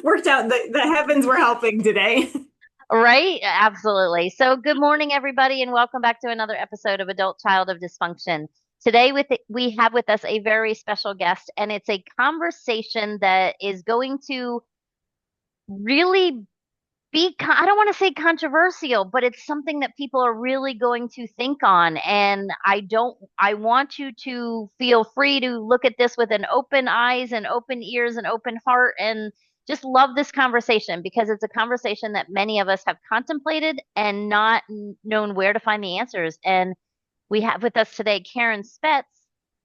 worked out. The heavens were helping today. Right? Absolutely. So, good morning, everybody, and welcome back to another episode of Adult Child of Dysfunction. Today, we have with us a very special guest, and it's a conversation that is going to really I don't want to say controversial, but it's something that people are really going to think on. And I want you to feel free to look at this with an open eyes and open ears and open heart and just love this conversation because it's a conversation that many of us have contemplated and not known where to find the answers. And we have with us today Karen Spetz,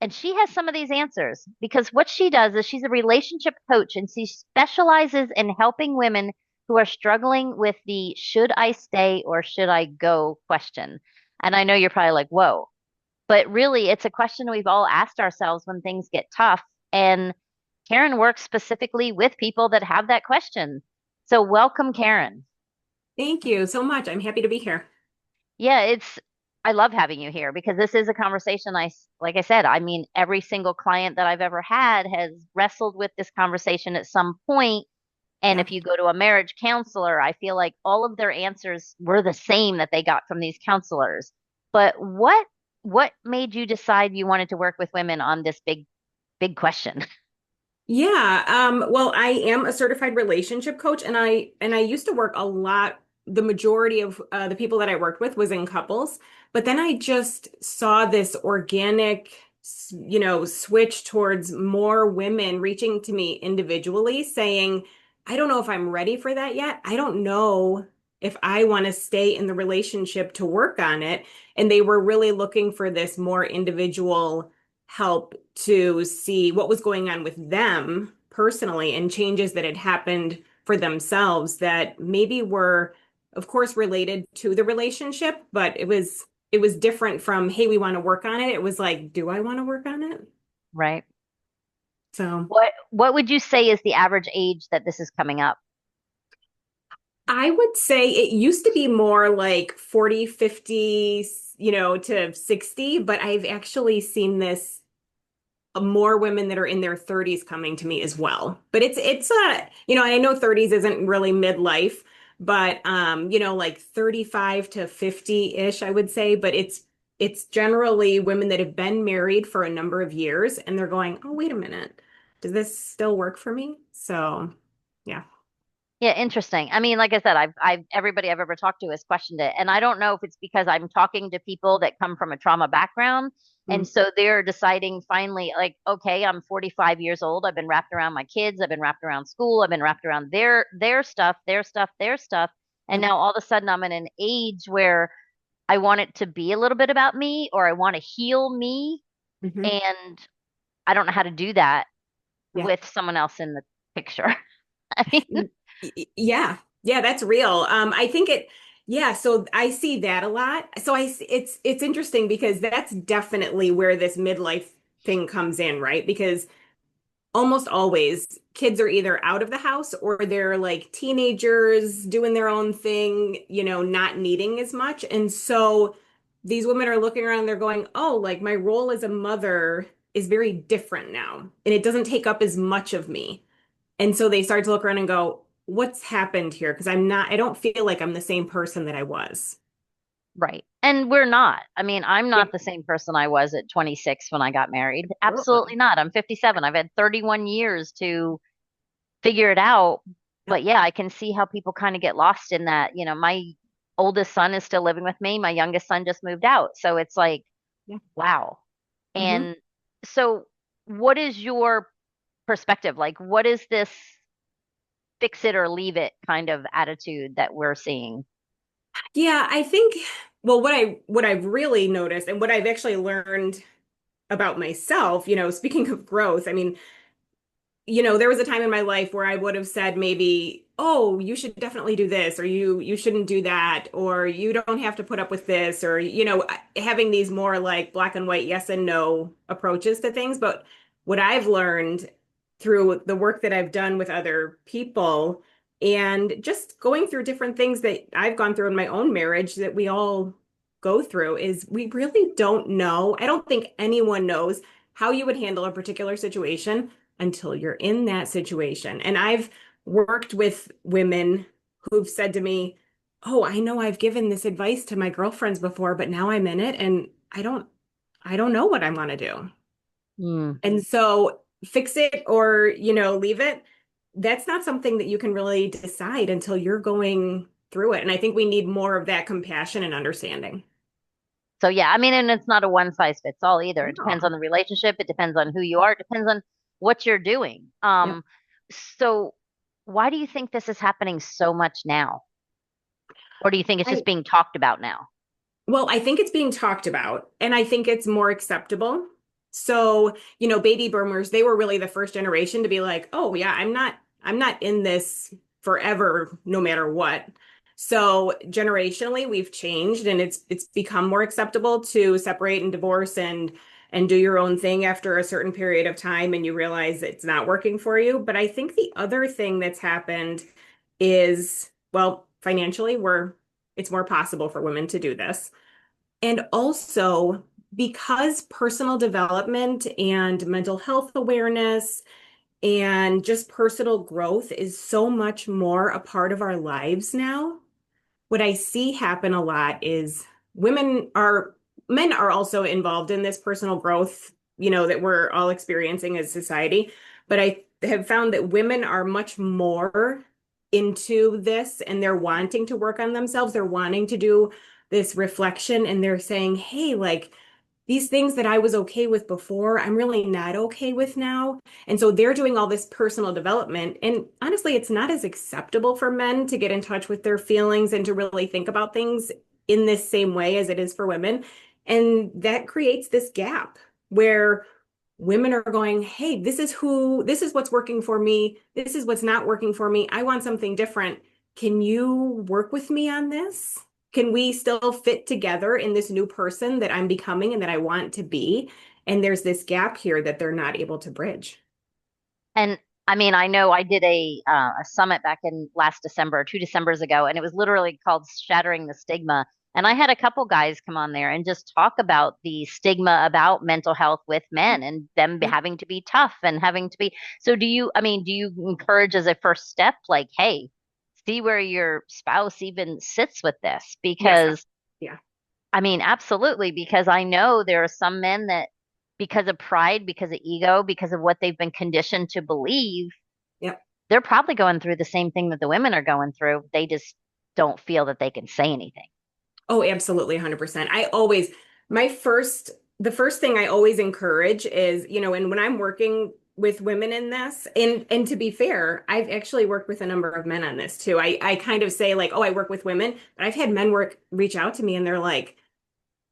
and she has some of these answers because what she does is she's a relationship coach and she specializes in helping women who are struggling with the should I stay or should I go question. And I know you're probably like, whoa, but really it's a question we've all asked ourselves when things get tough. And Karen works specifically with people that have that question. So welcome, Karen. Thank you so much. I'm happy to be here. Yeah, I love having you here because this is a conversation like I said, I mean, every single client that I've ever had has wrestled with this conversation at some point. And Yeah. if you go to a marriage counselor, I feel like all of their answers were the same that they got from these counselors. But what made you decide you wanted to work with women on this big question? Yeah. Well, I am a certified relationship coach and I used to work a lot. The majority of the people that I worked with was in couples, but then I just saw this organic, switch towards more women reaching to me individually saying, I don't know if I'm ready for that yet. I don't know if I want to stay in the relationship to work on it. And they were really looking for this more individual help to see what was going on with them personally and changes that had happened for themselves that maybe were, of course, related to the relationship, but it was different from, hey, we want to work on it. It was like, do I want to work on it? Right. So What would you say is the average age that this is coming up? I would say it used to be more like 40, 50, to 60, but I've actually seen this more women that are in their 30s coming to me as well. But I know 30s isn't really midlife, but like 35 to 50-ish, I would say, but it's generally women that have been married for a number of years and they're going, "Oh, wait a minute. Does this still work for me?" So, yeah. Yeah, interesting. I mean, like I said, everybody I've ever talked to has questioned it. And I don't know if it's because I'm talking to people that come from a trauma background. And Mm. so they're deciding finally, like, okay, I'm 45 years old. I've been wrapped around my kids. I've been wrapped around school. I've been wrapped around their stuff, their stuff, their stuff. And Yep. now all of a sudden I'm in an age where I want it to be a little bit about me or I want to heal me. Hmm. And I don't know how to do that Yeah. with someone else in the picture. I mean, Yeah. Yeah, that's real. I think yeah, so I see that a lot. So it's interesting because that's definitely where this midlife thing comes in, right? Because almost always kids are either out of the house or they're like teenagers doing their own thing, not needing as much. And so these women are looking around, they're going, "Oh, like my role as a mother is very different now, and it doesn't take up as much of me." And so they start to look around and go, "What's happened here? Because I don't feel like I'm the same person that I was." right. And we're not. I mean, I'm Yeah. not the same person I was at 26 when I got married. Absolutely. Absolutely not. I'm 57. I've had 31 years to figure it out. Yep. But yeah, I can see how people kind of get lost in that. You know, my oldest son is still living with me. My youngest son just moved out. So it's like, Yeah. wow. Hmm. And so what is your perspective? Like, what is this fix it or leave it kind of attitude that we're seeing? Yeah, I think, well, what I've really noticed and what I've actually learned about myself, speaking of growth, I mean, there was a time in my life where I would have said maybe, "Oh, you should definitely do this," or you shouldn't do that, or you don't have to put up with this, or having these more like black and white yes and no approaches to things. But what I've learned through the work that I've done with other people and just going through different things that I've gone through in my own marriage that we all go through is we really don't know. I don't think anyone knows how you would handle a particular situation until you're in that situation. And I've worked with women who've said to me, "Oh, I know I've given this advice to my girlfriends before, but now I'm in it and I don't know what I want to do." Mm. And so fix it or, leave it. That's not something that you can really decide until you're going through it. And I think we need more of that compassion and understanding. So yeah, I mean, and it's not a one size fits all either. It depends on No. the relationship. It depends on who you are. It depends on what you're doing. Yep. So why do you think this is happening so much now? Or do you think it's just I, being talked about now? well, I think it's being talked about and I think it's more acceptable. So, baby boomers, they were really the first generation to be like, "Oh yeah, I'm not in this forever no matter what." So, generationally, we've changed and it's become more acceptable to separate and divorce and do your own thing after a certain period of time and you realize it's not working for you. But I think the other thing that's happened is, well, financially, it's more possible for women to do this. And also, because personal development and mental health awareness and just personal growth is so much more a part of our lives now, what I see happen a lot is women are, men are also involved in this personal growth, that we're all experiencing as society. But I have found that women are much more into this and they're wanting to work on themselves. They're wanting to do this reflection and they're saying, "Hey, like, these things that I was okay with before, I'm really not okay with now." And so they're doing all this personal development. And honestly, it's not as acceptable for men to get in touch with their feelings and to really think about things in this same way as it is for women. And that creates this gap where women are going, "Hey, this is what's working for me. This is what's not working for me. I want something different. Can you work with me on this? Can we still fit together in this new person that I'm becoming and that I want to be?" And there's this gap here that they're not able to bridge. And I mean, I know I did a summit back in last December, 2 Decembers ago, and it was literally called Shattering the Stigma. And I had a couple guys come on there and just talk about the stigma about mental health with men and them Yeah. having to be tough and having to be. So I mean, do you encourage as a first step, like, hey, see where your spouse even sits with this? Yes. Because Yeah. I mean, absolutely, because I know there are some men that, because of pride, because of ego, because of what they've been conditioned to believe, Yep. they're probably going through the same thing that the women are going through. They just don't feel that they can say anything. Oh, absolutely, 100%. The first thing I always encourage is, and when I'm working with women in this, and to be fair, I've actually worked with a number of men on this too. I kind of say like, "Oh, I work with women," but I've had men reach out to me and they're like,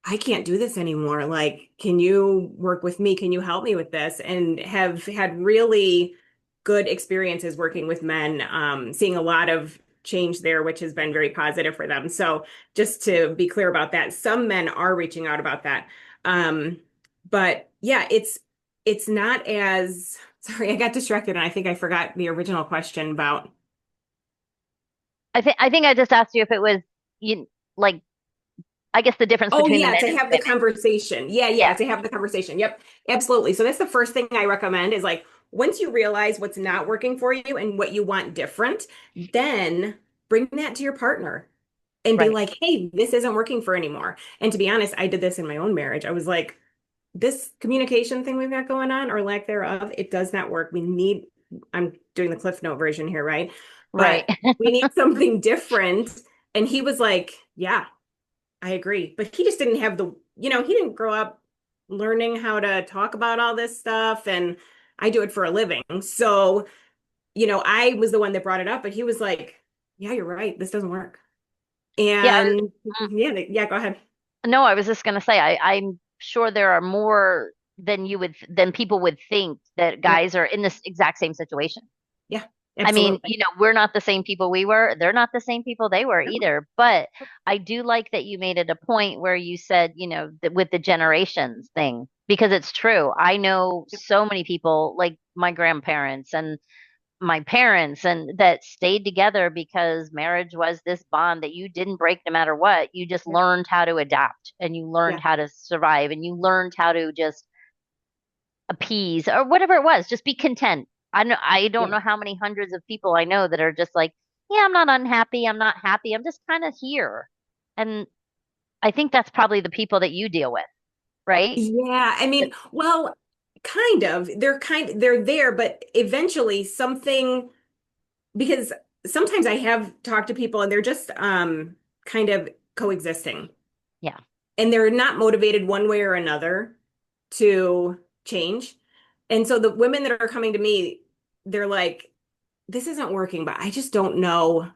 "I can't do this anymore. Like, can you work with me? Can you help me with this?" And have had really good experiences working with men, seeing a lot of change there, which has been very positive for them. So just to be clear about that, some men are reaching out about that. Um, but yeah, it's not as sorry, I got distracted and I think I forgot the original question about. I think I just asked you if it was you like I guess the difference Oh between the yeah, men to and the have the women. conversation. Yeah, Yeah, to have the conversation. Yep, absolutely. So that's the first thing I recommend is like once you realize what's not working for you and what you want different, then bring that to your partner and be right. like, "Hey, this isn't working for anymore." And to be honest, I did this in my own marriage. I was like, "This communication thing we've got going on or lack thereof, it does not work. I'm doing the Cliff Note version here, right? Right. But we need something different." And he was like, "Yeah, I agree." But he just didn't have he didn't grow up learning how to talk about all this stuff. And I do it for a living. So, I was the one that brought it up, but he was like, "Yeah, you're right. This doesn't work." Yeah. And yeah, yeah, go ahead. No, I was just going to say, I'm sure there are more than people would think that Yep. guys are in this exact same situation. Yeah, I mean, absolutely. we're not the same people we were. They're not the same people they were either. But I do like that you made it a point where you said, that with the generations thing, because it's true. I know Yep. so many people, like my grandparents and my parents, and that stayed together because marriage was this bond that you didn't break no matter what. You just Yep. learned how to adapt and you learned Yeah. how to survive and you learned how to just appease or whatever it was, just be content. I don't Yeah. know how many hundreds of people I know that are just like, yeah, I'm not unhappy, I'm not happy, I'm just kind of here. And I think that's probably the people that you deal with, right? Yeah, I That- mean, well, kind of. They're there, but eventually something because sometimes I have talked to people and they're just kind of coexisting Yeah. and they're not motivated one way or another to change. And so the women that are coming to me, they're like, this isn't working, but I just don't know.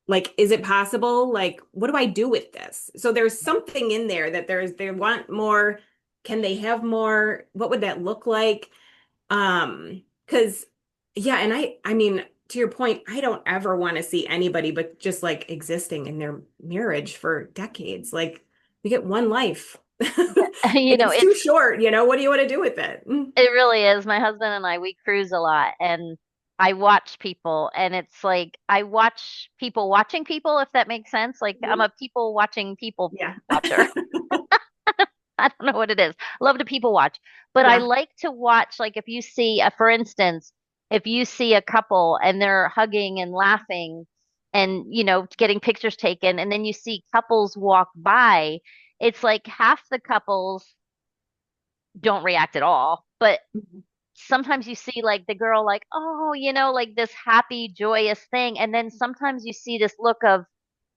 Like, is it possible? Like, what do I do with this? So there's something in there that they want more. Can they have more? What would that look like? Because yeah, and I mean, to your point, I don't ever want to see anybody but just like existing in their marriage for decades. Like we get one life. You And know, it's too short, what do you want to do with it? it really is. My husband and I, we cruise a lot, and I watch people, and it's like I watch people watching people, if that makes sense. Like I'm Mhm. a people watching people Yeah. watcher. I don't know what it is. Love to people watch, but I Yeah. like to watch, like if you see, for instance, if you see a couple and they're hugging and laughing and, getting pictures taken, and then you see couples walk by, it's like half the couples don't react at all, but sometimes you see like the girl like, oh, like this happy, joyous thing. And then sometimes you see this look of,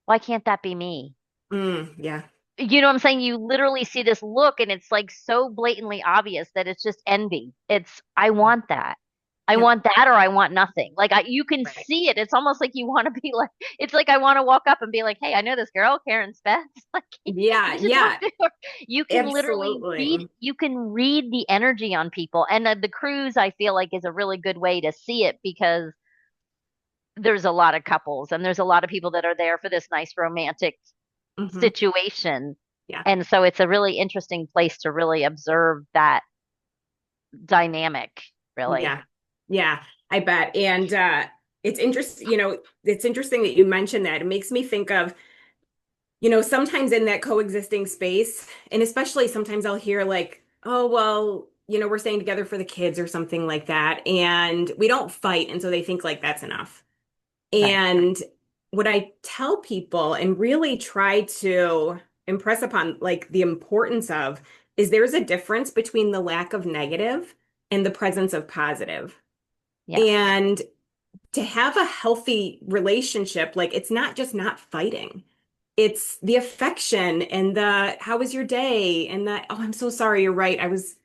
why can't that be me? Yeah. You know what I'm saying? You literally see this look and it's like so blatantly obvious that it's just envy. I want that. I Yep. want that or I want nothing. Like you can Right. see it. It's almost like you want to be like, it's like I want to walk up and be like, hey, I know this girl, Karen Spetz. Like Yeah. you should talk Yeah. to her. You can literally Absolutely. you can read the energy on people. And the cruise, I feel like, is a really good way to see it because there's a lot of couples and there's a lot of people that are there for this nice romantic Hmm. situation. Yeah. And so it's a really interesting place to really observe that dynamic, really. Yeah. Yeah. I bet. And it's interesting that you mentioned that. It makes me think of, sometimes in that coexisting space, and especially sometimes I'll hear like, oh, well, we're staying together for the kids or something like that. And we don't fight. And so they think like that's enough. Right. And what I tell people and really try to impress upon like the importance of is there's a difference between the lack of negative and the presence of positive. Yes. And to have a healthy relationship, like it's not just not fighting. It's the affection and the how was your day and the oh I'm so sorry you're right. I was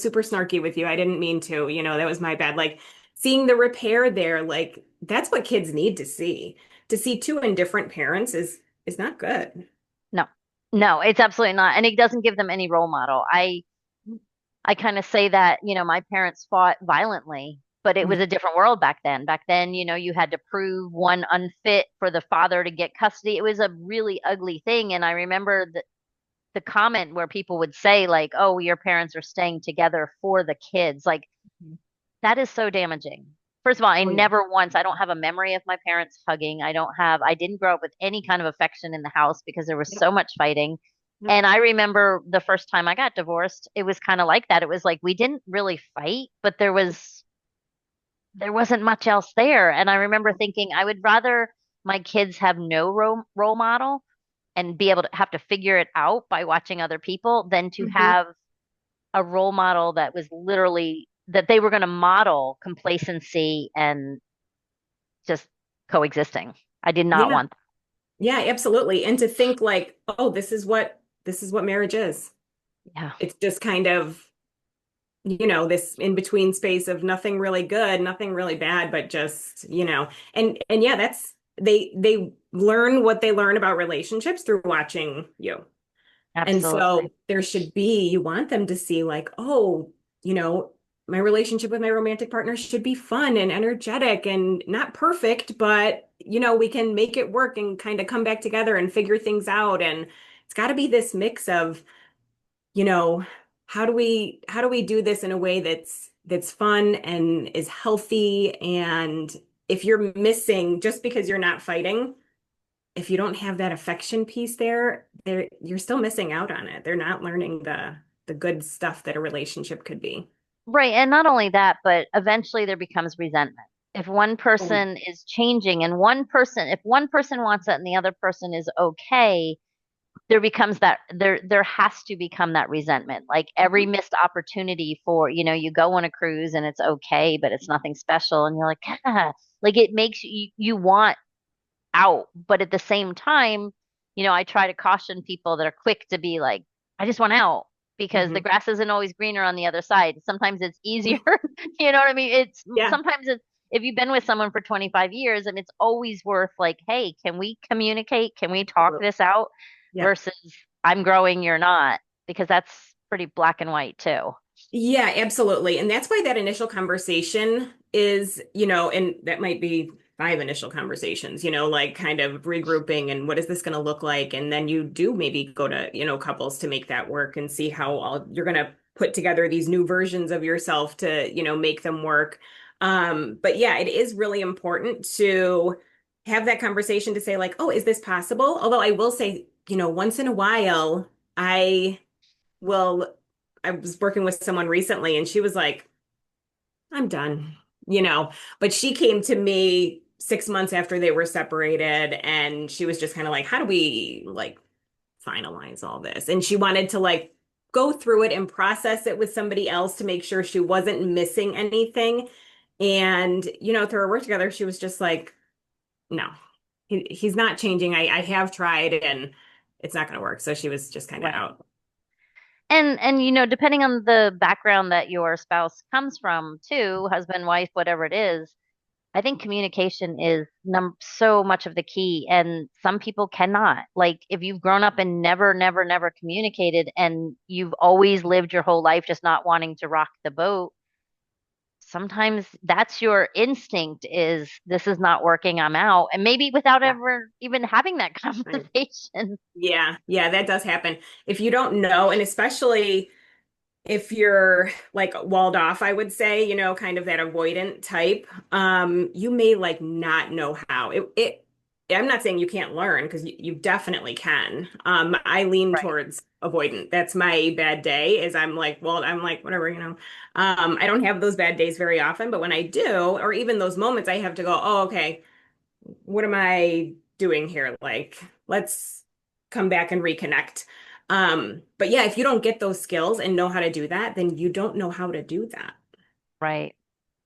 super snarky with you. I didn't mean to, that was my bad. Like seeing the repair there, like that's what kids need to see. To see two indifferent parents is not good. No. No, it's absolutely not. And it doesn't give them any role model. I kind of say that, my parents fought violently, but it was Mhm. a different world back then. Back then, you had to prove one unfit for the father to get custody. It was a really ugly thing. And I remember the comment where people would say, like, oh, your parents are staying together for the kids. Like, that is so damaging. First of all, Oh yeah. I don't have a memory of my parents hugging. I didn't grow up with any kind of affection in the house because there was Yep. so much fighting. Yep. And I remember the first time I got divorced, it was kind of like that. It was like we didn't really fight, but there wasn't much else there. And I remember thinking I would rather my kids have no role model and be able to have to figure it out by watching other people than to Hmm. have a role model that was literally that they were going to model complacency and just coexisting. I did not Yeah. want Yeah, absolutely. And to think like, oh, this is what marriage is. that. Yeah, It's just kind of this in between space of nothing really good, nothing really bad, but just, and yeah, that's they learn what they learn about relationships through watching you. And absolutely. so there should be, you want them to see like, oh, you know, my relationship with my romantic partner should be fun and energetic and not perfect, but we can make it work and kind of come back together and figure things out. And it's got to be this mix of you know, how do we do this in a way that's fun and is healthy? And if you're missing just because you're not fighting, if you don't have that affection piece there, you're still missing out on it. They're not learning the good stuff that a relationship could be. Right. And not only that, but eventually there becomes resentment. If one Oh, person is changing and if one person wants it and the other person is okay, there has to become that resentment. Like every mhm. missed opportunity for, you go on a cruise and it's okay, but it's nothing special. And you're like, ah, like it makes you want out. But at the same time, I try to caution people that are quick to be like, I just want out because the Mhm. grass isn't always greener on the other side. Sometimes it's easier. You know what I mean? Yeah. Sometimes if you've been with someone for 25 years and it's always worth like, hey, can we communicate? Can we talk Absolutely. this out Yep. versus I'm growing, you're not, because that's pretty black and white too. Yeah, absolutely. And that's why that initial conversation is, and that might be five initial conversations, like kind of regrouping and what is this going to look like? And then you do maybe go to, couples to make that work and see how all you're going to put together these new versions of yourself to, make them work. But yeah, it is really important to have that conversation to say like, oh, is this possible? Although I will say, once in a while, I will I was working with someone recently and she was like, I'm done, but she came to me 6 months after they were separated and she was just kind of like, how do we like finalize all this? And she wanted to like go through it and process it with somebody else to make sure she wasn't missing anything. And, through our work together, she was just like, no, he's not changing. I have tried and it's not going to work. So she was just kind of Right. out. And depending on the background that your spouse comes from, too, husband, wife, whatever it is, I think communication is so much of the key, and some people cannot. Like, if you've grown up and never, never, never communicated, and you've always lived your whole life just not wanting to rock the boat, sometimes that's your instinct is this is not working, I'm out. And maybe without Yeah. ever even having that conversation. Yeah, yeah, that does happen. If you don't know, and especially if you're like walled off, I would say, kind of that avoidant type, you may like not know how. I'm not saying you can't learn because you definitely can. I lean Right. towards avoidant. That's my bad day is I'm like, well, I'm like, whatever, I don't have those bad days very often, but when I do, or even those moments, I have to go, oh, okay, what am I doing here? Like, let's come back and reconnect. But yeah, if you don't get those skills and know how to do that, then you don't know how to do that. Right.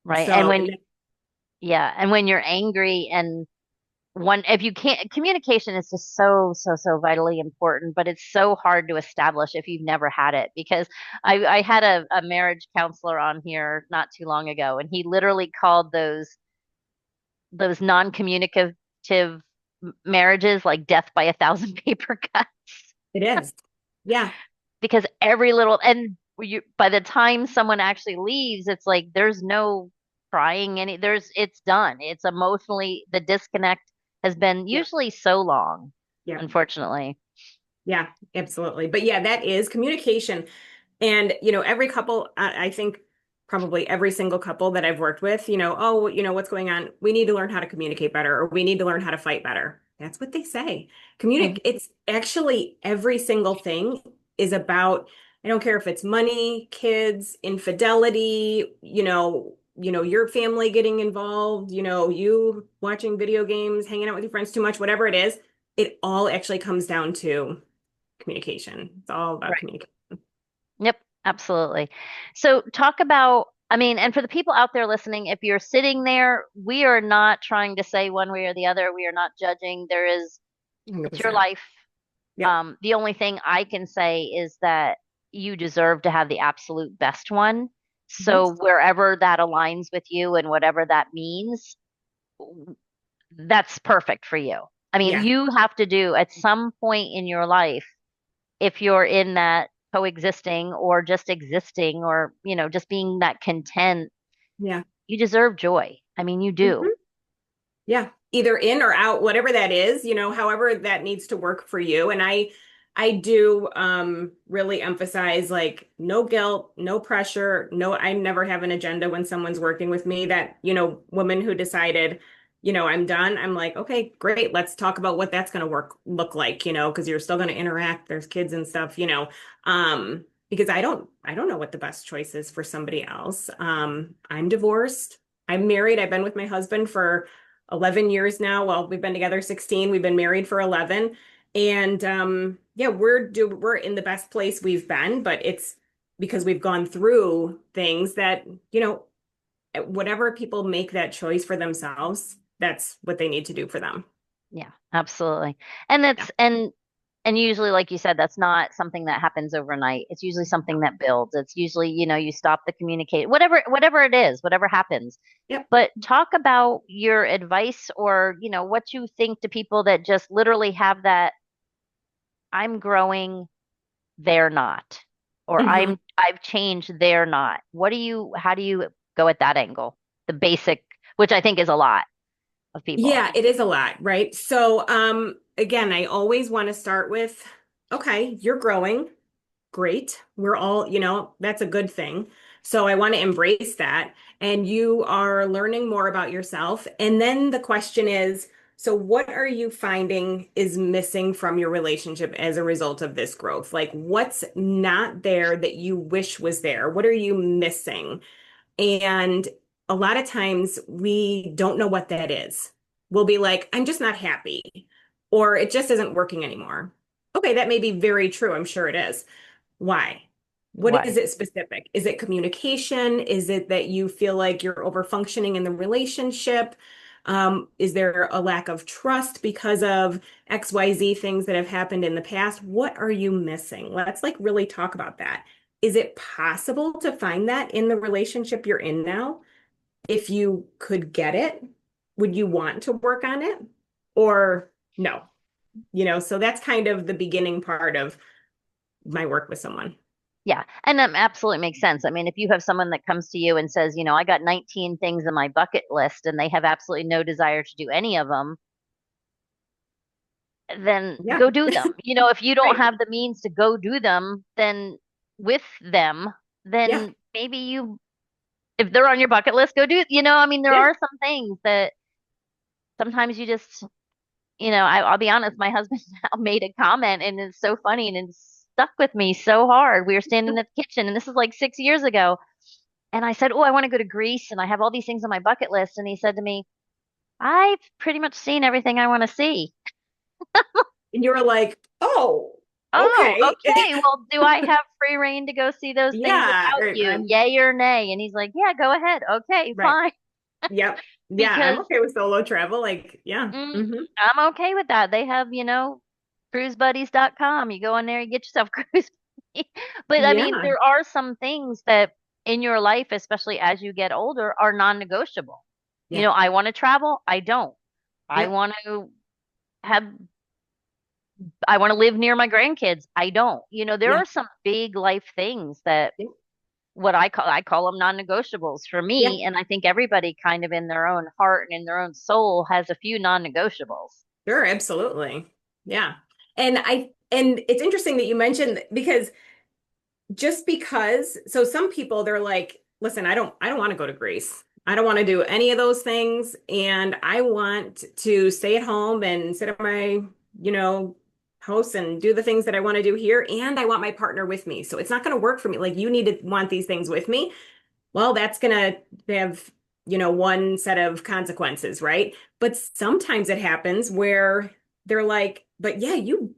Right. And So, when, yeah, and when you're angry and if you can't, communication is just so, so, so vitally important, but it's so hard to establish if you've never had it. Because I had a marriage counselor on here not too long ago, and he literally called those non-communicative marriages like death by a thousand paper cuts. it is. Yeah. Because every little, and by the time someone actually leaves, it's like there's no crying it's done. It's emotionally, the disconnect has been Yeah. usually so long, Yeah. unfortunately. Yeah. Absolutely. But yeah, that is communication. And, every couple, I think probably every single couple that I've worked with, oh, what's going on? We need to learn how to communicate better, or we need to learn how to fight better. That's what they say. Mhm. It's actually every single thing is about, I don't care if it's money, kids, infidelity, your family getting involved, you watching video games, hanging out with your friends too much, whatever it is, it all actually comes down to communication. It's all about Right. communication. Yep, absolutely. So talk about, I mean, and for the people out there listening, if you're sitting there, we are not trying to say one way or the other. We are not judging. It's your 100%. life. Yep. The only thing I can say is that you deserve to have the absolute best one. Mhm. So wherever that aligns with you and whatever that means, that's perfect for you. I mean, Yeah. you have to do at some point in your life, if you're in that coexisting or just existing or, just being that content, Yeah. you deserve joy. I mean, you do. Mhm. Yeah. Either in or out, whatever that is, however that needs to work for you. And I do really emphasize like no guilt, no pressure, no, I never have an agenda when someone's working with me that, woman who decided, I'm done. I'm like, okay, great. Let's talk about what that's going to look like, because you're still going to interact. There's kids and stuff. because I don't know what the best choice is for somebody else. I'm divorced. I'm married. I've been with my husband for 11 years now. Well, we've been together 16. We've been married for 11. And yeah, we're in the best place we've been, but it's because we've gone through things that, whatever people make that choice for themselves, that's what they need to do for them. Yeah, absolutely. And Yeah. and usually, like you said, that's not something that happens overnight. It's usually something that builds. It's usually, you stop the communicate, whatever it is, whatever happens. Yep. But talk about your advice or, what you think to people that just literally have that I'm growing, they're not, or Mhm. I've changed, they're not. How do you go at that angle? The basic, which I think is a lot of people. Yeah, it is a lot, right? So, again, I always want to start with, okay, you're growing. Great. We're all, that's a good thing. So I want to embrace that. And you are learning more about yourself. And then the question is, so what are you finding is missing from your relationship as a result of this growth? Like, what's not there that you wish was there? What are you missing? And a lot of times we don't know what that is. We'll be like, I'm just not happy, or it just isn't working anymore. Okay, that may be very true. I'm sure it is. Why? What is Why? it specific? Is it communication? Is it that you feel like you're over functioning in the relationship? Is there a lack of trust because of XYZ things that have happened in the past? What are you missing? Let's like really talk about that. Is it possible to find that in the relationship you're in now? If you could get it, would you want to work on it? Or no? So that's kind of the beginning part of my work with someone. Yeah, and that absolutely makes sense. I mean, if you have someone that comes to you and says, I got 19 things on my bucket list and they have absolutely no desire to do any of them, then Yeah. go do them. If you don't Right. have the means to go do them, then with them, Yeah. then if they're on your bucket list, go do, I mean, there Yeah. are some things that sometimes you just, I'll be honest, my husband now made a comment and it's so funny and it's stuck with me so hard. We were standing at the kitchen and this is like 6 years ago. And I said, "Oh, I want to go to Greece and I have all these things on my bucket list." And he said to me, "I've pretty much seen everything I want to see." And you were like, oh, Oh, okay. okay. Well, do I have free reign to go see those things Yeah. without you? I'm Yay or nay? And he's like, "Yeah, go ahead. Okay, right. fine." Yep. Yeah. I'm Because okay with solo travel. Like, yeah. mm, Hmm. I'm okay with that. They have, cruisebuddies.com. You go in there, you get yourself a cruise buddy. But I mean, Yeah. there are some things that in your life, especially as you get older, are non-negotiable. Yeah. I want to travel. I don't. I Yep. want to have, I want to live near my grandkids. I don't. There Yeah. are some big life things that Yep. I call them non-negotiables for Yeah. me. And I think everybody kind of in their own heart and in their own soul has a few non-negotiables. Sure. Absolutely. Yeah. And it's interesting that you mentioned because just because, so some people they're like, listen, I don't want to go to Greece. I don't want to do any of those things. And I want to stay at home and sit at my, you know, house and do the things that I want to do here. And I want my partner with me. So it's not going to work for me. Like you need to want these things with me. Well, that's going to have, one set of consequences, right? But sometimes it happens where they're like, but yeah, you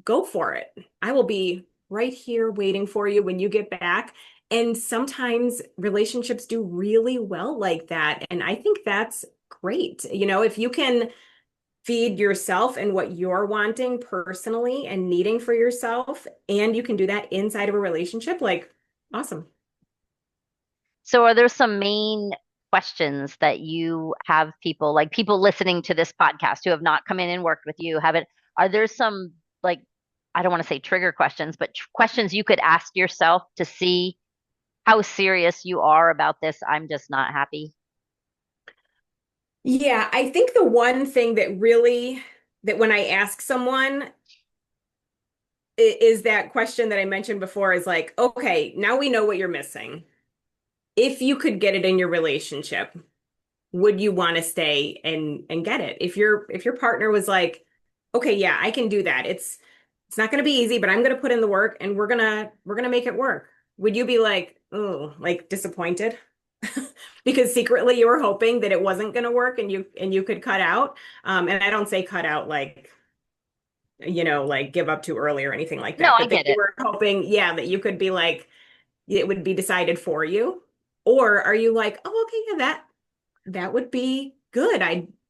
go for it. I will be right here waiting for you when you get back. And sometimes relationships do really well like that. And I think that's great. If you can feed yourself and what you're wanting personally and needing for yourself, and you can do that inside of a relationship, like, awesome. So are there some main questions that you have people, like people listening to this podcast who have not come in and worked with you, haven't, are there some like, I don't want to say trigger questions, but questions you could ask yourself to see how serious you are about this? I'm just not happy. Yeah, I think the one thing that when I ask someone is that question that I mentioned before is like, okay, now we know what you're missing. If you could get it in your relationship, would you want to stay and get it? If your partner was like, okay, yeah, I can do that. It's it's not going to be easy, but I'm going to put in the work and we're going to make it work. Would you be like, oh, like disappointed? Because secretly you were hoping that it wasn't going to work and you could cut out. And I don't say cut out like, like give up too early or anything like No, that, I but that get you it. were hoping, yeah, that you could be like, it would be decided for you. Or are you like, oh, okay, yeah, that would be good.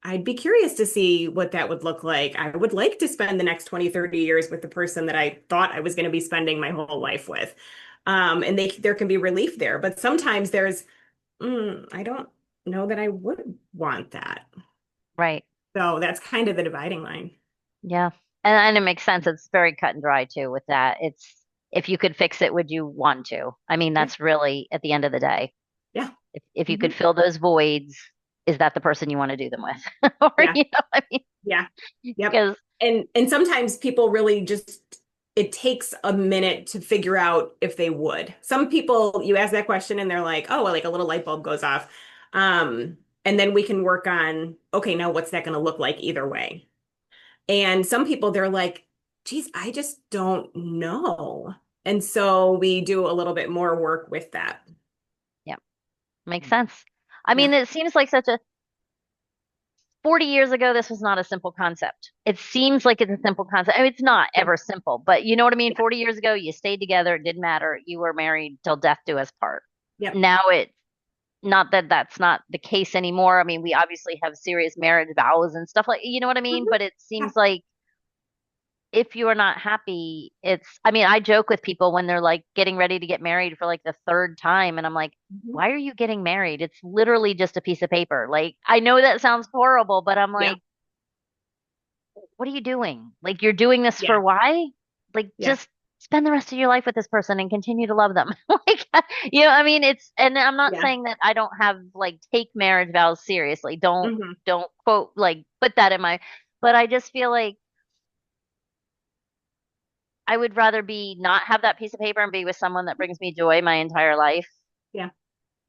I'd be curious to see what that would look like. I would like to spend the next 20, 30 years with the person that I thought I was going to be spending my whole life with. And there can be relief there, but sometimes I don't know that I would want that. Right. So that's kind of the dividing line. Yeah. And it makes sense. It's very cut and dry too with that. It's if you could fix it, would you want to? I mean, Yeah. that's really at the end of the day. Yeah. If you could Mhm. fill those voids, is that the person you want to do them with? Or Yeah. I mean, Yeah. Yep. because And sometimes people really just it takes a minute to figure out if they would. Some people you ask that question and they're like, "Oh, well, like a little light bulb goes off." And then we can work on, okay, now what's that going to look like either way? And some people they're like, "Geez, I just don't know." And so we do a little bit more work with that. yeah, makes sense. I Yeah. mean, it seems like such a 40 years ago, this was not a simple concept. It seems like it's a simple concept. I mean, it's not Yeah. ever simple, but you know what I mean? Yeah. 40 years ago, you stayed together, it didn't matter. You were married till death do us part. Yep. Now it's not that that's not the case anymore. I mean, we obviously have serious marriage vows and stuff like, you know what I mean? Mhm. But it Yeah. seems like if you are not happy, I mean, I joke with people when they're like getting ready to get married for like the third time. And I'm like, Mhm. why are you getting married? It's literally just a piece of paper. Like, I know that sounds horrible, but I'm Yeah. like, what are you doing? Like, you're doing this for Yeah. why? Like, Yeah. just spend the rest of your life with this person and continue to love them. Like, I mean, and I'm not Yeah. saying that I don't have like take marriage vows seriously. Hmm. Don't quote like put that in my, but I just feel like I would rather be not have that piece of paper and be with someone that brings me joy my entire life. Yeah.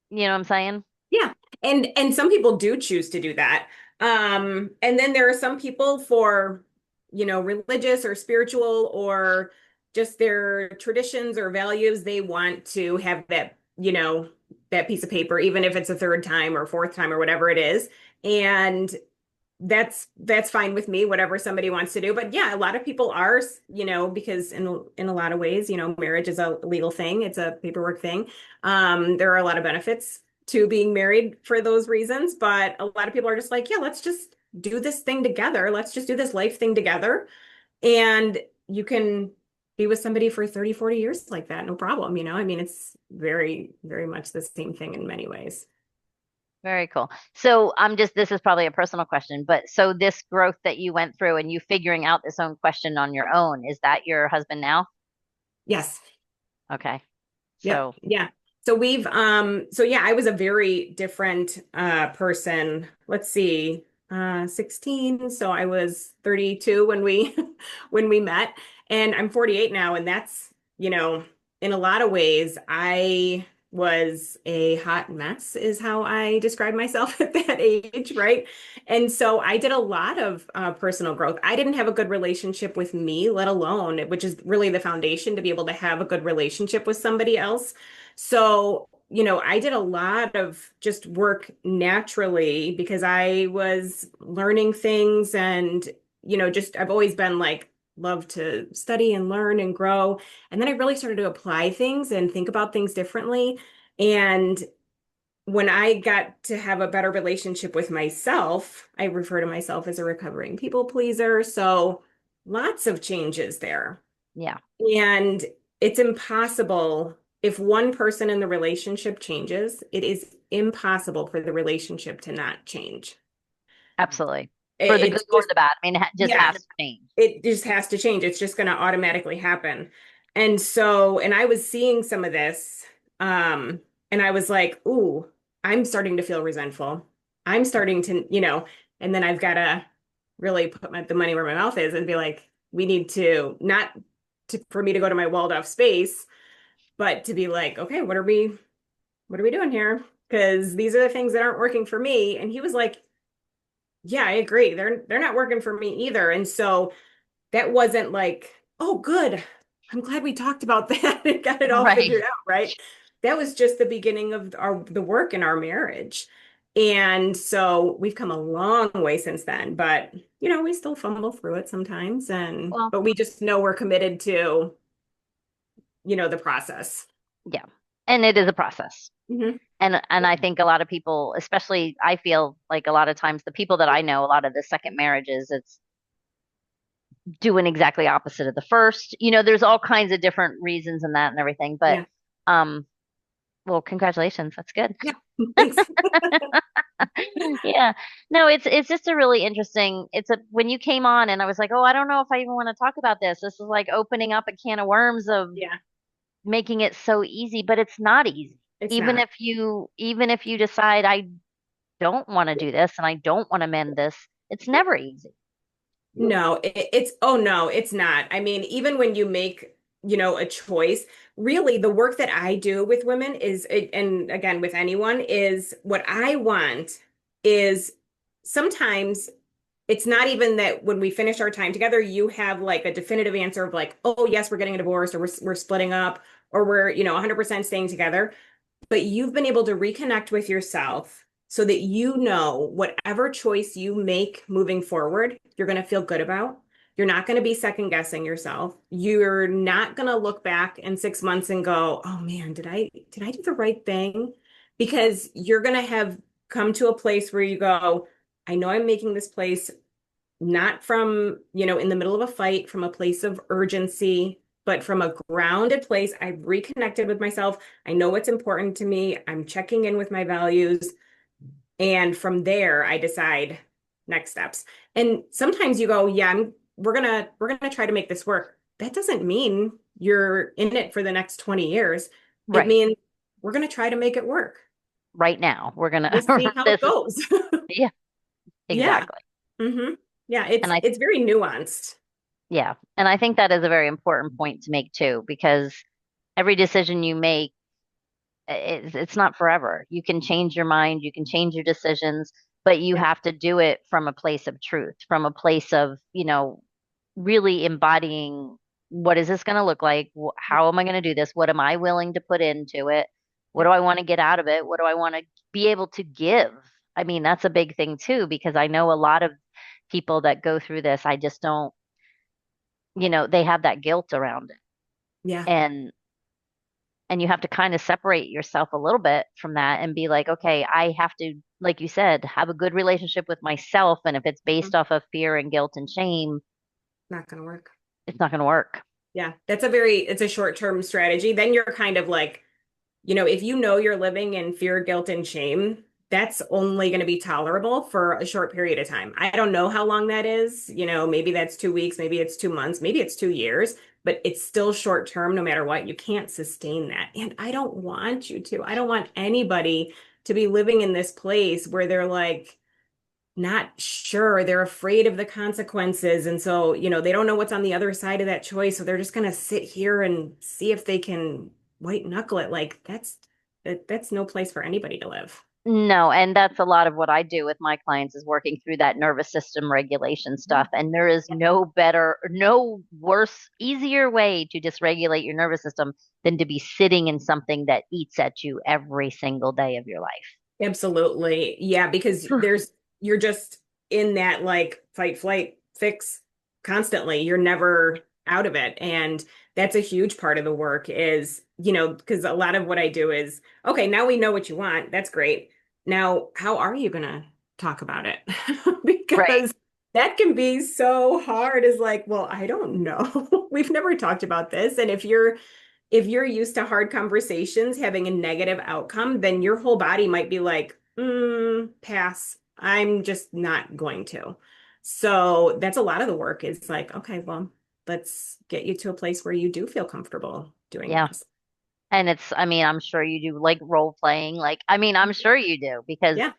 You know what I'm saying? Yeah. And some people do choose to do that. And then there are some people for, religious or spiritual or just their traditions or values, they want to have that piece of paper, even if it's a third time or fourth time or whatever it is. And that's fine with me, whatever somebody wants to do. But yeah, a lot of people are, because in a lot of ways, marriage is a legal thing, it's a paperwork thing. There are a lot of benefits to being married for those reasons, but a lot of people are just like, yeah, let's just do this thing together. Let's just do this life thing together. And you can be with somebody for 30, 40 years like that, no problem, I mean, it's very, very much the same thing in many ways. Very cool. So this is probably a personal question, but so this growth that you went through and you figuring out this own question on your own, is that your husband now? Yes. Okay. Yep. So, Yeah. So yeah, I was a very different person. Let's see. 16, so I was 32 when we when we met, and I'm 48 now, and that's, in a lot of ways I was a hot mess is how I describe myself at that age, right? And so I did a lot of personal growth. I didn't have a good relationship with me, let alone, which is really the foundation to be able to have a good relationship with somebody else. So, I did a lot of just work naturally because I was learning things and, just I've always been like, love to study and learn and grow. And then I really started to apply things and think about things differently. And when I got to have a better relationship with myself, I refer to myself as a recovering people pleaser. So lots of changes there. yeah, And it's impossible if one person in the relationship changes, it is impossible for the relationship to not change. absolutely. For the good It's or just, the bad. I mean, it just yeah, has to change. it just has to change. It's just going to automatically happen. And I was seeing some of this, and I was like, ooh, I'm starting to feel resentful. I'm starting to, and then I've got to really put the money where my mouth is and be like, we need to not for me to go to my walled off space, but to be like, okay, what are we doing here? Because these are the things that aren't working for me. And he was like, yeah, I agree. They're not working for me either. And so that wasn't like, Oh, good. I'm glad we talked about that and got it all Right. figured out, right? That was just the beginning of the work in our marriage. And so we've come a long way since then, but we still fumble through it sometimes Well, but we just know we're committed to, the process. yeah. And it is a process. Hmm. And I think a lot of people, especially I feel like a lot of times the people that I know, a lot of the second marriages, it's doing exactly opposite of the first. There's all kinds of different reasons and that and everything. But Yeah. um, well, congratulations. That's good. Yeah. Thanks. Yeah. No, it's just a really interesting, it's a when you came on and I was like, "Oh, I don't know if I even want to talk about this." This is like opening up a can of worms of Yeah. making it so easy, but it's not easy. It's Even not. if you decide I don't want to do this and I don't want to mend this, it's never easy. No, oh no, it's not. I mean, even when you make, a choice, really the work that I do with women and again, with anyone is what I want is sometimes it's not even that when we finish our time together, you have like a definitive answer of like, oh, yes, we're getting a divorce or we're splitting up or we're, 100% staying together, but you've been able to reconnect with yourself so that whatever choice you make moving forward, you're going to feel good about. You're not going to be second guessing yourself. You're not going to look back in 6 months and go, "Oh man, did I do the right thing?" Because you're going to have come to a place where you go, "I know I'm making this place not from, in the middle of a fight, from a place of urgency, but from a grounded place. I've reconnected with myself. I know what's important to me. I'm checking in with my values. And from there, I decide next steps." And sometimes you go, "Yeah, we're gonna try to make this work." That doesn't mean you're in it for the next 20 years. It Right. means we're gonna try to make it work. Right now, we're We'll gonna see how it this is goes. yeah, Yeah. exactly. Hmm. Yeah, And it's very nuanced. yeah, and I think that is a very important point to make too, because every decision you make, it's not forever. You can change your mind, you can change your decisions, but you Yeah. have to do it from a place of truth, from a place of, really embodying what is this going to look like? How am I going to do this? What am I willing to put into it? What do Yep. I want to get out of it? What do I want to be able to give? I mean, that's a big thing too, because I know a lot of people that go through this, I just don't, they have that guilt around it. Yeah. And you have to kind of separate yourself a little bit from that and be like, okay, I have to, like you said, have a good relationship with myself. And if it's Mhm. based off of fear and guilt and shame, Not gonna work. it's not going to work. Yeah, it's a short-term strategy. Then you're kind of like, if you're living in fear, guilt, and shame, that's only going to be tolerable for a short period of time. I don't know how long that is. Maybe that's 2 weeks, maybe it's 2 months, maybe it's 2 years, but it's still short term no matter what. You can't sustain that. And I don't want you to. I don't want anybody to be living in this place where they're like, not sure. They're afraid of the consequences. And so, they don't know what's on the other side of that choice. So they're just going to sit here and see if they can white knuckle it. Like that's no place for anybody to live. No, and that's a lot of what I do with my clients is working through that nervous system regulation stuff. And there is Yeah. no better, no worse, easier way to dysregulate your nervous system than to be sitting in something that eats at you every single day of your life. Absolutely. Yeah, because you're just in that like fight, flight, fix constantly. You're never out of it. And that's a huge part of the work is, because a lot of what I do is, okay, now we know what you want. That's great. Now, how are you gonna talk about it? Right. Because that can be so hard is like, well, I don't know. We've never talked about this. And if you're used to hard conversations having a negative outcome, then your whole body might be like, pass. I'm just not going to. So that's a lot of the work is like, okay, well, let's get you to a place where you do feel comfortable doing Yeah. this. And I mean, I'm sure you do like role playing. I'm sure you do because Yeah,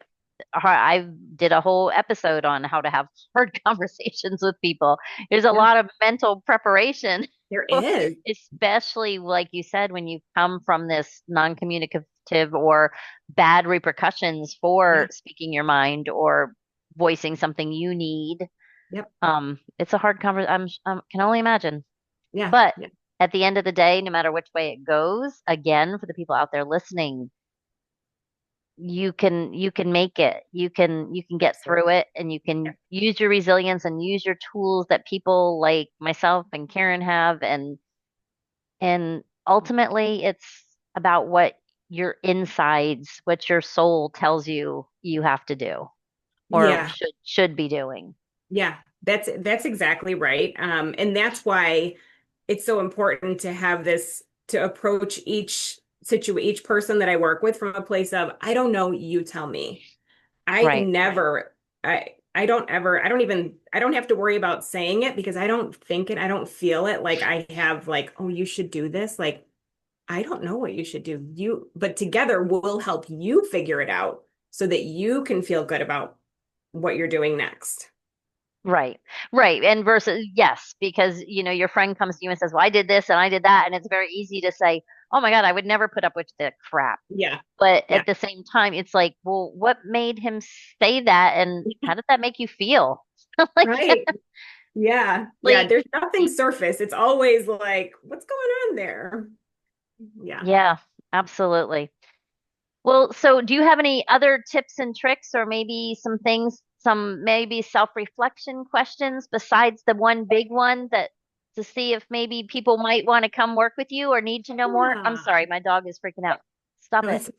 I did a whole episode on how to have hard conversations with people. There's a yeah, lot of mental preparation, there is. especially like you said, when you come from this non-communicative or bad repercussions Yeah, for speaking your mind or voicing something you need. yep. It's a hard conversation. Can only imagine. Yeah. But Yeah. at the end of the day, no matter which way it goes, again, for the people out there listening, you can make it. You can get through Absolutely. it, and you Yeah. can use your resilience and use your tools that people like myself and Karen have, and ultimately it's about what your insides, what your soul tells you you have to do or Yeah. should be doing. Yeah. That's exactly right. And that's why it's so important to have this to approach each person that I work with from a place of I don't know, you tell me. I Right. never I don't ever I don't have to worry about saying it because I don't think it, I don't feel it like I have like, oh, you should do this. Like I don't know what you should do. But together we'll help you figure it out so that you can feel good about what you're doing next. Right. Right. And versus, yes, because, your friend comes to you and says, well, I did this and I did that. And it's very easy to say, oh my God, I would never put up with the crap. Yeah. But Yeah. at the same time, it's like, well, what made him say that? And how did that make you feel? Like, Right. Yeah. Yeah. like, There's nothing surface. It's always like, what's going on there? Yeah. yeah, absolutely. Well, so do you have any other tips and tricks or maybe some things, some maybe self-reflection questions besides the one big one that to see if maybe people might want to come work with you or need to know more? I'm Yeah. sorry, my dog is freaking out. Stop No, it.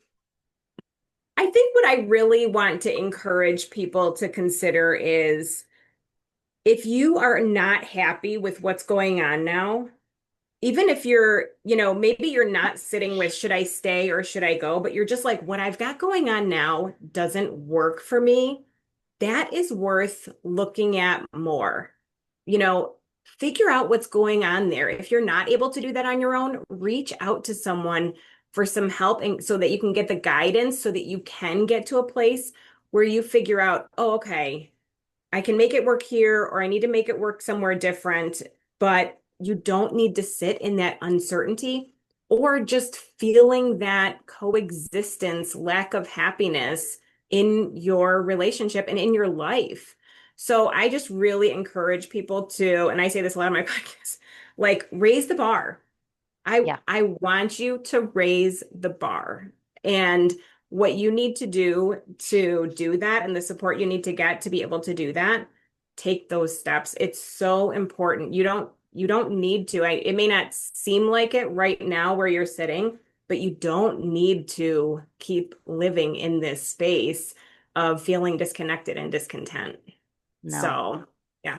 I think what I really want to encourage people to consider is if you are not happy with what's going on now, even if you're, maybe you're not sitting with should I stay or should I go, but you're just like, what I've got going on now doesn't work for me. That is worth looking at more. You know, Figure out what's going on there. If you're not able to do that on your own, reach out to someone for some help and so that you can get the guidance so that you can get to a place where you figure out, oh, okay, I can make it work here or I need to make it work somewhere different, but you don't need to sit in that uncertainty or just feeling that coexistence, lack of happiness in your relationship and in your life. So I just really encourage people to, and I say this a lot on my podcast, like raise the bar. Yeah. I want you to raise the bar. And what you need to do that and the support you need to get to be able to do that, take those steps. It's so important. You don't need to. It may not seem like it right now where you're sitting, but you don't need to keep living in this space of feeling disconnected and discontent. No. So, yeah.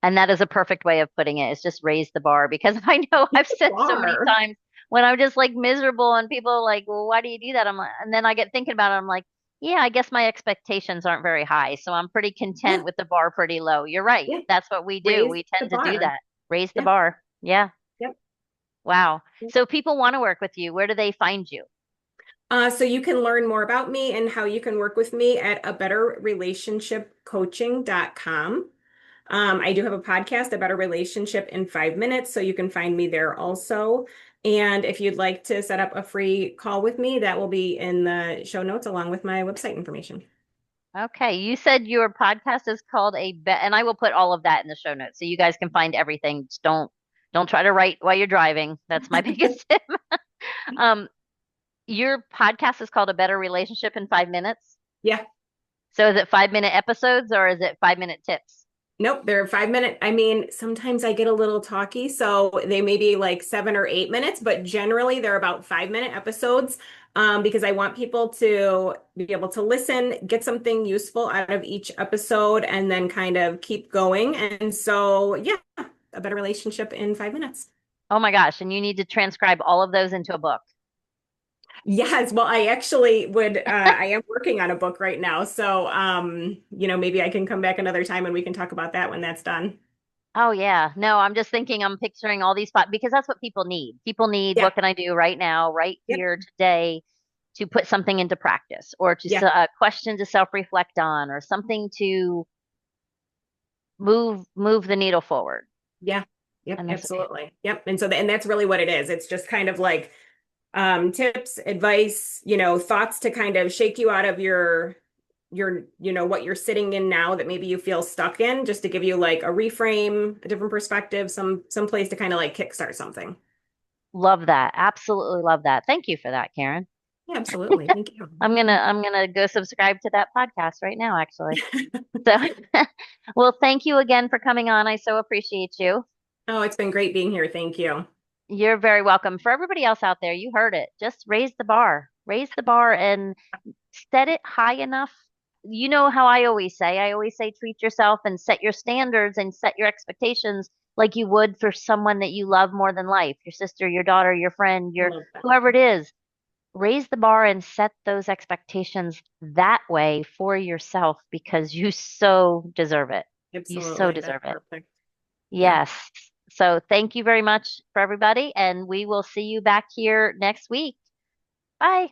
And that is a perfect way of putting it. Is just raise the bar because I know I've said so many Bar. times when I'm just like miserable and people are like, well, why do you do that? I'm like, and then I get thinking about it. I'm like, yeah, I guess my expectations aren't very high. So I'm pretty Yeah, content with the bar pretty low. You're right. yeah. That's what we do. Raise We the tend to do bar. that. Raise the Yeah. bar. Yeah. Yep. Wow. So if people want to work with you, where do they find you? So you can learn more about me and how you can work with me at abetterrelationshipcoaching.com. I do have a podcast about a relationship in 5 minutes, so you can find me there also. And if you'd like to set up a free call with me, that will be in the show notes along with my website information. Okay, you said your podcast is called and I will put all of that in the show notes so you guys can find everything. Just don't try to write while you're driving. That's my biggest tip. Um, your podcast is called A Better Relationship in 5 minutes. Yeah. So is it 5 minute episodes or is it 5 minute tips? Nope, they're 5 minute. I mean, sometimes I get a little talky, so they may be like 7 or 8 minutes, but generally they're about 5 minute episodes because I want people to be able to listen, get something useful out of each episode, and then kind of keep going. And so, yeah, a better relationship in 5 minutes. Oh my gosh, and you need to transcribe all of those into a book. Yes, well, I actually I am working on a book right now. So, maybe I can come back another time and we can talk about that when that's done. Oh yeah. No, I'm just thinking I'm picturing all these because that's what people need. People need Yeah. what can I do right now, right Yep. here today to put something into practice or to Yeah. a question to self-reflect on or something to move the needle forward. Yeah. Yep, And that's absolutely. Yep. And that's really what it is. It's just kind of like tips, advice, thoughts to kind of shake you out of your what you're sitting in now that maybe you feel stuck in, just to give you like a reframe, a different perspective, some place to kind of like kickstart something. Love that. Absolutely love that. Thank you for that, Karen. Yeah, absolutely. Thank you. I'm gonna go subscribe to that podcast right now, actually. So, well, thank you again for coming on. I so appreciate you. Oh, it's been great being here. Thank you. You're very welcome. For everybody else out there, you heard it. Just raise the bar. Raise the bar and set it high enough. You know how I always say treat yourself and set your standards and set your expectations like you would for someone that you love more than life, your sister, your daughter, your friend, I your love that. whoever it is. Raise the bar and set those expectations that way for yourself because you so deserve it. You so Absolutely. That's deserve it. perfect. Yeah. Yes. So thank you very much for everybody, and we will see you back here next week. Bye.